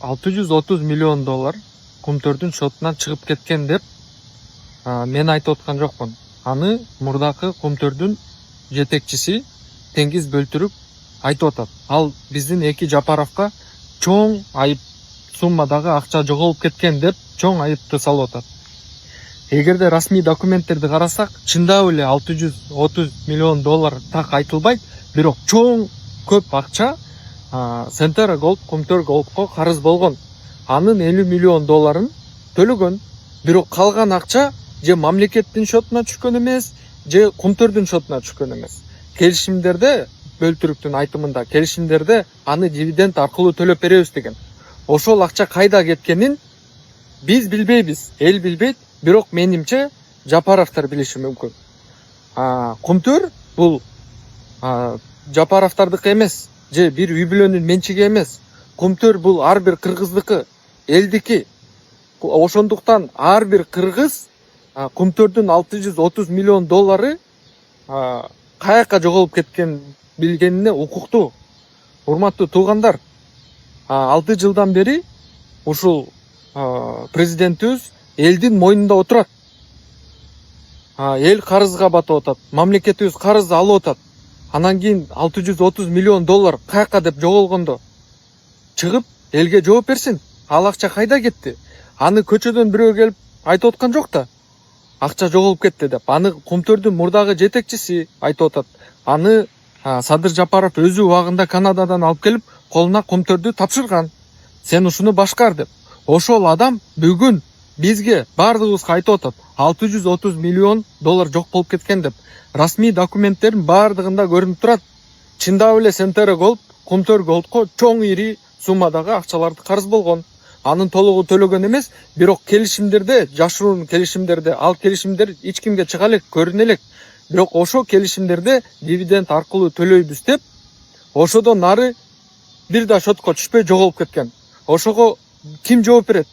$630 миллион Кумтөрдүн шотунан чыгып кеткен деп мен айтып аткан жокмун. Аны мурдакы Кумтөрдүн жетекчиси Теңиз Бөлтүрүк айтып атат. Ал биздин Эки Жапаровго чоң айып суммадагы акча жоголуп кеткен деп чоң айыпты салып атат. Эгерде расмий документтерди карасак, чындап эле $630 миллион так айтылбайт, бирок чоң көп акча Центера Голд, Кумтөр Голдко карыз болгон. Анын $50 миллион төлөгөн. Бирок калган акча же мамлекеттин шотуна түшкөн эмес, же Кумтөрдүн шотуна түшкөн эмес. Келишимдерде, Бөлтүрүктүн айтымында, келишимдерде аны дивиденд аркылуу төлөп беребиз деген. Ошол акча кайда кеткенин биз билбейбиз, эл билбейт, бирок менимче Жапаровдор билиши мүмкүн. Кумтөр бул Жапаровдордуку эмес, же бир үй бүлөнүн менчиги эмес. Кумтөр бул ар бир кыргыздыкы, элдики. Ошондуктан ар бир кыргыз Кумтөрдүн $630 миллион каяка жоголуп кеткен билгенине укуктуу. Урматтуу туугандар, 6 жылдан бери ушул президентибиз элдин мойнунда отурат. Эл карызга батып атат, мамлекетибиз карыз алып атат. Анан кийин $630 миллион каяка деп жоголгондо чыгып элге жооп берсин. Ал акча кайда кетти? Аны көчөдөн бирөө келип айтып аткан жок да. Акча жоголуп кетти деп. Аны Кумтөрдүн мурдагы жетекчиси айтып атат. Аны Садыр Жапаров өзү убагында Канададан алып келип, колуна Кумтөрдү тапшырган. Сен ушуну башкар деп. Ошол адам бүгүн бизге бардыгыбызга айтып атат. $630 миллион жок болуп кеткен деп. Расмий документтердин бардыгында көрүнүп турат. Чындап эле Центера Голд, Кумтөр Голдко чоң ири суммадагы акчаларды карыз болгон. Анын толугу төлөгөн эмес, бирок келишимдерде, жашыруун келишимдерде, ал келишимдер эч кимге чыга элек, көрүнө элек. Бирок ошо келишимдерде дивиденд аркылуу төлөйбүз деп, ошодон нары бир да шотко түшпөй жоголуп кеткен. Ошого ким жооп берет?